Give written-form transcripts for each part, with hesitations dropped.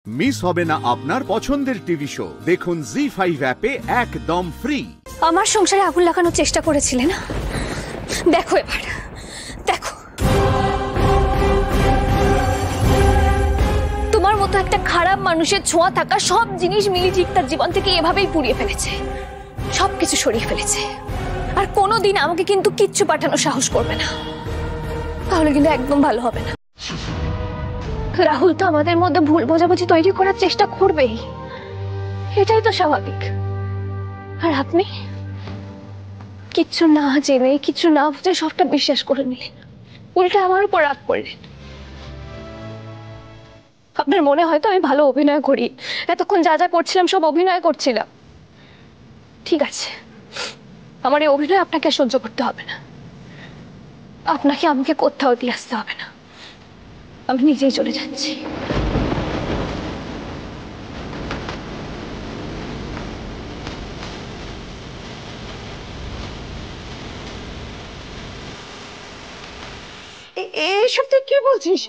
Miss হবে না আপনার পছন্দের টিভি শো। দেখুন জি5 অ্যাপে একদম ফ্রি। আমার সংসারে আগুন লাগানোর চেষ্টা করেছিলে না? দেখো এবার, দেখো তোমার মতো একটা খারাপ মানুষের ছোঁয়া থাকা সব জিনিস মিলিঝিক তার জীবন থেকে এভাবেই পুড়িয়ে ফেলেছে, সবকিছু সরিয়ে ফেলেছে। আর কোনোদিন আমাকে কিন্তু কিচ্ছু পাঠানোর সাহস করবে না, তাহলে কিন্তু একদম ভালো হবে না। রাহুল তো আমাদের মধ্যে ভুল বোঝাবুঝি তৈরি করার চেষ্টা করবেই, এটাই তো স্বাভাবিক। আর আপনি কিচ্ছু না জেনে কিছু না বুঝে সবটা বিশ্বাস করে নিলেন, উল্টা আমার উপর রাগ করলেন। আপনার মনে হয়তো আমি ভালো অভিনয় করি, এতক্ষণ যা যা করছিলাম সব অভিনয় করছিলাম। ঠিক আছে, আমার এই অভিনয় আপনাকে সহ্য করতে হবে না, আপনাকে আমাকে কোথাও দিয়ে আসতে হবে না, আমি নিজেই চলে যাচ্ছি। এইসব তুই কি বলছিস?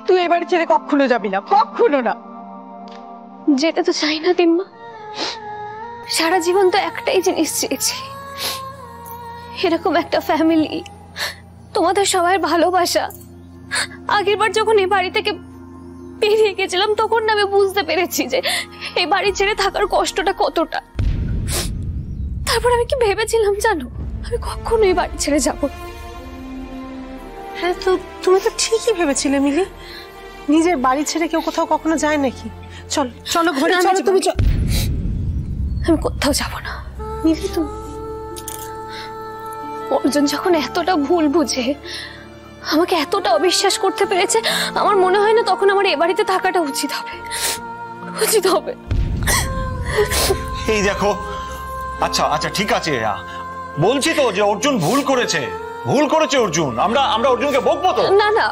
তুই এবারে ছেড়ে কখনো যাবি না, কখনো না। যেতে তো চাই না দিম্মা, সারা জীবন তো একটাই জিনিস চেয়েছি, এরকম একটা ফ্যামিলি, তোমাদের সবার ভালোবাসা। আগের বার যখন এই বাড়ি থেকে বেরিয়ে গেছিলাম তখন আমি বুঝতে পেরেছি যে এই বাড়ি ছেড়ে থাকার কষ্টটা কতটা। তারপর আমি কি ভেবেছিলাম জানো, আমি কখনো এই বাড়ি ছেড়ে যাব। হ্যাঁ, তো তুমি তো ঠিকই ভেবেছিলে মিলি, নিজের বাড়ি ছেড়ে কেউ কোথাও কখনো যায় নাকি? চলো চলো ঘরে চলো, তুমি চলো। আমি কোথাও যাব না মিলি। তো অর্জুন যখন এতটা ভুল বুঝে আমাকে এতটা অবিশ্বাস করতে পেরেছে, আমার মনে হয় না তখন আমার এ বাড়িতে থাকাটা উচিত হবে, উচিত হবে। এই দেখো, আচ্ছা আচ্ছা ঠিক আছে, বলছি তো যে অর্জুন ভুল করেছে, ভুল করেছে অর্জুন। আমরা অর্জুনকে বকবো তো? না না,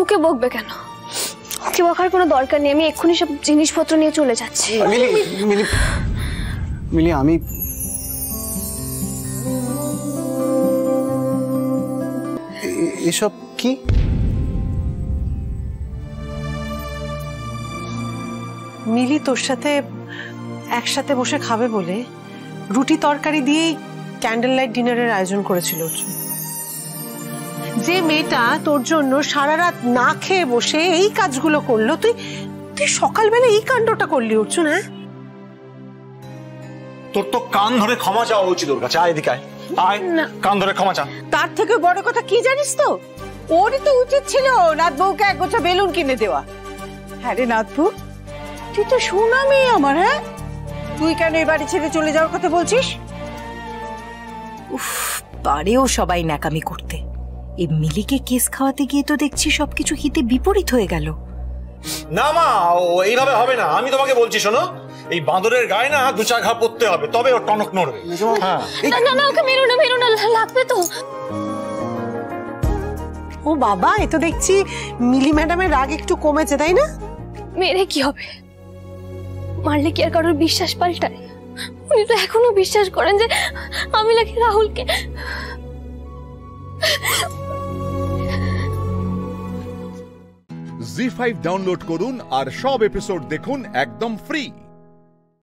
ওকে বকবে কেন? ওকে বকার কোনো দরকার নেই, আমি এক্ষুনি সব জিনিসপত্র নিয়ে চলে যাচ্ছি। মিলি মিলি মিলি, আমি এসব কি? মিলি তোর সাথে একসাথে বসে খাবে বলে রুটি তরকারি দিয়েই ক্যান্ডেল লাইট ডিনারের আয়োজন করেছিল অর্জুন। যে মেয়েটা তোর জন্য সারা রাত না খেয়ে বসে এই কাজগুলো করলো, তুই সকালবেলা এই কাণ্ডটা করলি অর্জুন। হ্যাঁ, তোর তো কান ধরে ক্ষমা চাওয়া উচিত ওর কাছে। আয় এদিকে আয়, আয় কান ধরে ক্ষমা চা। তার থেকে বড় কথা কি জানিস তো, ওরই তো উচিত ছিল নাথ বউকে এক গোছা বেলুন কিনে দেওয়া। হ্যাঁ রে নাথ বউ, তুই তো শোনা মেয়ে আমার। হ্যাঁ, তুই কেন এই বাড়ি ছেড়ে চলে যাওয়ার কথা বলছিস? উফ, পারেও সবাই ন্যাকামি করতে। এই মিলিকে কেস খাওয়াতে গিয়ে তো দেখছি সবকিছু হিতে বিপরীত হয়ে গেল। না মা, এইভাবে হবে না। আমি তোমাকে বলছি শোনো, এই বাঁদরের গায়ে না দু চার ঘা পড়তে হবে, তবে ওর টনক নড়বে। না না না, ওকে মেরো না, মেরো না, লাগবে তো। ও বাবা, এ তো দেখছি মিলি ম্যাডামের রাগ একটু কমেছে, তাই না? মেরে কি হবে? মারলে কি আর কারোর বিশ্বাস পাল্টায়? উনি তো এখনো বিশ্বাস করেন যে আমি নাকি রাহুলকে। জি5 ডাউনলোড করুন আর সব এপিসোড দেখুন একদম ফ্রি।